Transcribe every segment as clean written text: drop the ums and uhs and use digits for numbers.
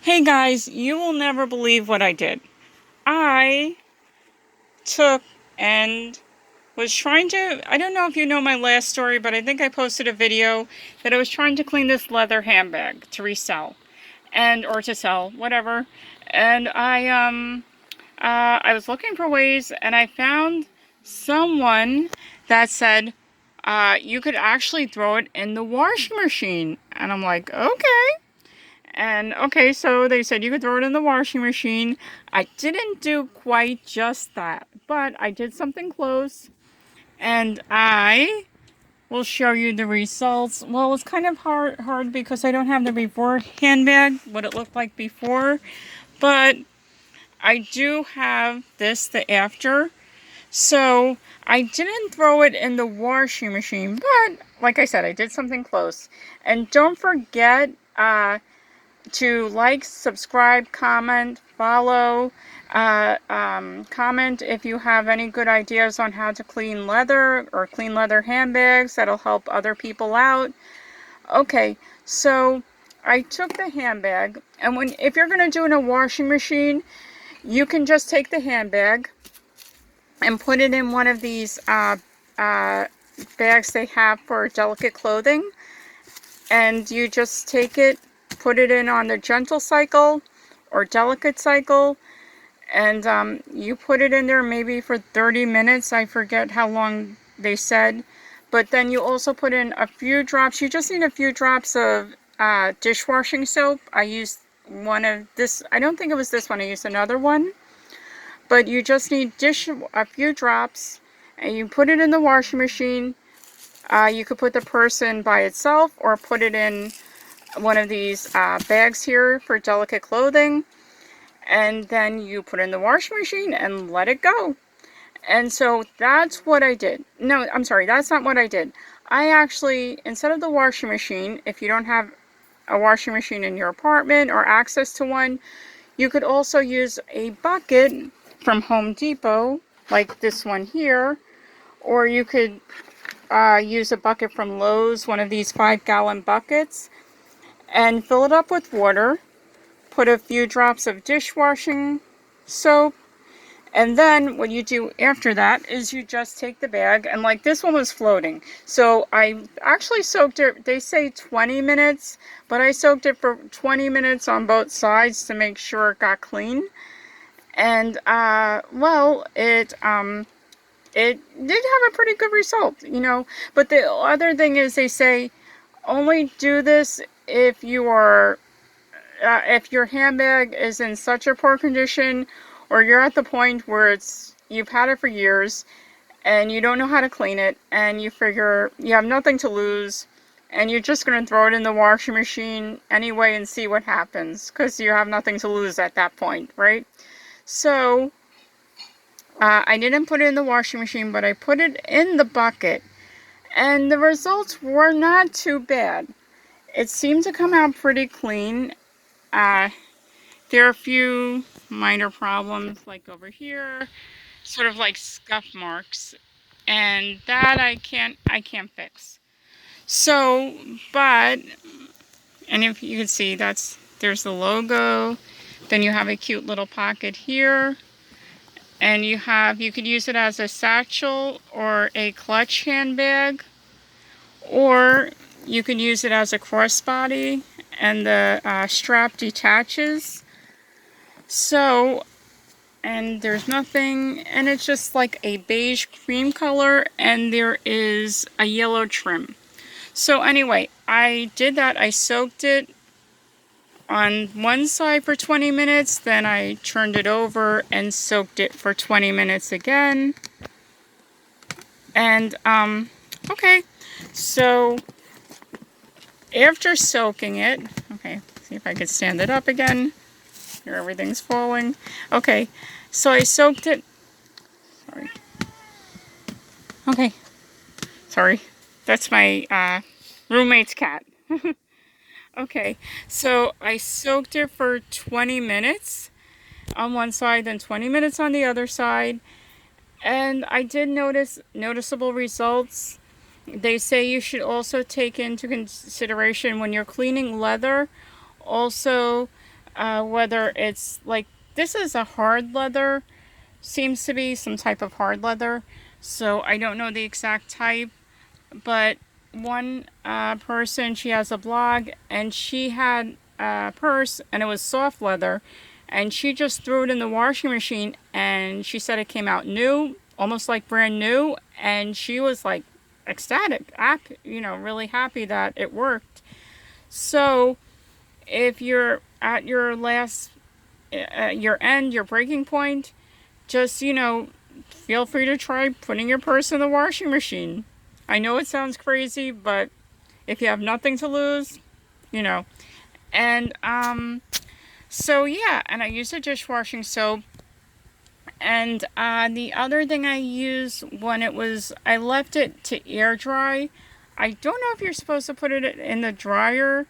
Hey guys, you will never believe what I did. I took and was trying to, I don't know if you know my last story, but I think I posted a video that I was trying to clean this leather handbag to resell or to sell, whatever. And I was looking for ways and I found someone that said, you could actually throw it in the washing machine. And I'm like, okay. And okay, so they said you could throw it in the washing machine. I didn't do quite just that, but I did something close. And I will show you the results. Well, it's kind of hard because I don't have the before handbag, what it looked like before. But I do have the after. So I didn't throw it in the washing machine, but like I said, I did something close. And don't forget, to like, subscribe, comment, follow, comment if you have any good ideas on how to clean leather or clean leather handbags that'll help other people out. Okay, so I took the handbag, and if you're going to do it in a washing machine, you can just take the handbag and put it in one of these bags they have for delicate clothing, and you just take it, put it in on the gentle cycle or delicate cycle, and you put it in there maybe for 30 minutes. I forget how long they said, but then you also put in a few drops. You just need a few drops of dishwashing soap. I used one of this. I don't think it was this one. I used another one, but you just need a few drops, and you put it in the washing machine. You could put the purse in by itself or put it in one of these bags here for delicate clothing, and then you put it in the washing machine and let it go. And so that's what I did. No, I'm sorry, that's not what I did. I actually, instead of the washing machine, if you don't have a washing machine in your apartment or access to one, you could also use a bucket from Home Depot, like this one here, or you could use a bucket from Lowe's, one of these 5-gallon buckets, and fill it up with water, put a few drops of dishwashing soap, and then what you do after that is you just take the bag, and like this one was floating, so I actually soaked it, they say 20 minutes, but I soaked it for 20 minutes on both sides to make sure it got clean. And well, it did have a pretty good result, you know. But the other thing is, they say only do this if you are if your handbag is in such a poor condition, or you're at the point where you've had it for years and you don't know how to clean it, and you figure you have nothing to lose and you're just going to throw it in the washing machine anyway and see what happens, because you have nothing to lose at that point, right? So I didn't put it in the washing machine, but I put it in the bucket, and the results were not too bad. It seemed to come out pretty clean. There are a few minor problems, like over here, sort of like scuff marks, and that I can't fix. So, and if you can see, there's the logo. Then you have a cute little pocket here, and you could use it as a satchel or a clutch handbag, or you could use it as a crossbody, and the strap detaches. So, and there's nothing, and it's just like a beige cream color, and there is a yellow trim. So anyway, I did that. I soaked it on one side for 20 minutes, then I turned it over and soaked it for 20 minutes again. And okay, so after soaking it, okay, see if I could stand it up again. Here, everything's falling. Okay, so I soaked it. Sorry. Okay, sorry. That's my roommate's cat. Okay, so I soaked it for 20 minutes on one side, then 20 minutes on the other side, and I did notice noticeable results. They say you should also take into consideration when you're cleaning leather, also whether it's like, this is a hard leather, seems to be some type of hard leather, so I don't know the exact type, but one person, she has a blog, and she had a purse, and it was soft leather, and she just threw it in the washing machine, and she said it came out new, almost like brand new, and she was like ecstatic, really happy that it worked. So if you're at your last, your end, your breaking point, just, feel free to try putting your purse in the washing machine. I know it sounds crazy, but if you have nothing to lose, you know. And so yeah, and I use a dishwashing soap. And the other thing I used when I left it to air dry. I don't know if you're supposed to put it in the dryer,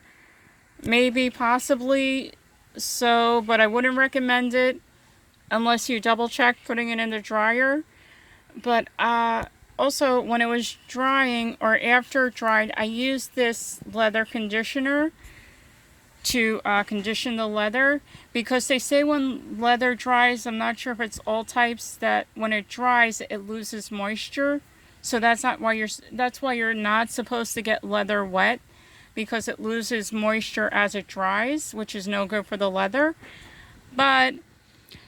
maybe, possibly so, but I wouldn't recommend it unless you double check putting it in the dryer. But also, when it was drying or after it dried, I used this leather conditioner to condition the leather, because they say when leather dries, I'm not sure if it's all types, that when it dries it loses moisture. So that's why you're not supposed to get leather wet, because it loses moisture as it dries, which is no good for the leather. But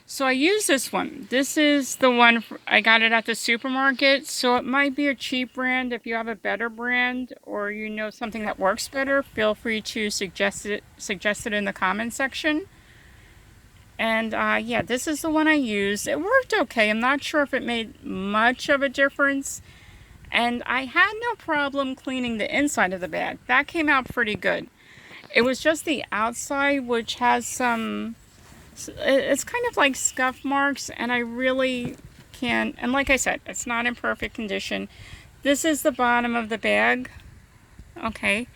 so I use this one. This is the one, I got it at the supermarket, so it might be a cheap brand. If you have a better brand or you know something that works better, feel free to suggest it in the comment section. And yeah, this is the one I used. It worked okay. I'm not sure if it made much of a difference. And I had no problem cleaning the inside of the bag. That came out pretty good. It was just the outside, which has some, it's kind of like scuff marks, and I really can't, and like I said, it's not in perfect condition. This is the bottom of the bag, okay,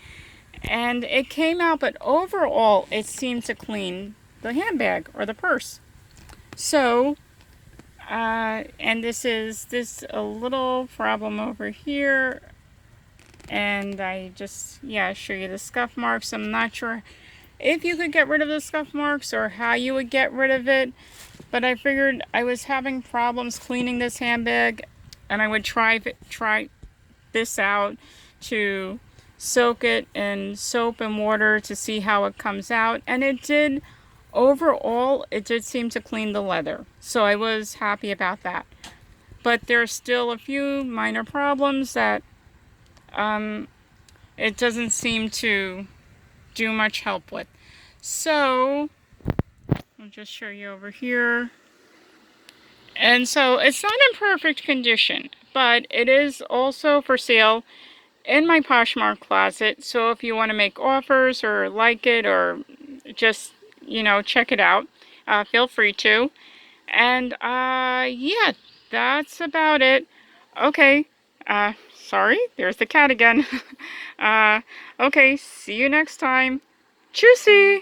and it came out, but overall it seemed to clean the handbag or the purse. So and this a little problem over here, and I just, yeah, show you the scuff marks. I'm not sure if you could get rid of the scuff marks or how you would get rid of it, but I figured I was having problems cleaning this handbag, and I would try this out, to soak it in soap and water to see how it comes out, and it did. Overall, it did seem to clean the leather, so I was happy about that. But there's still a few minor problems that it doesn't seem to do much help with. So I'll just show you over here. And so it's not in perfect condition, but it is also for sale in my Poshmark closet. So if you want to make offers or like it, or just, check it out, feel free to. And yeah, that's about it. Okay. Sorry, there's the cat again. Okay, see you next time. Tschüssi!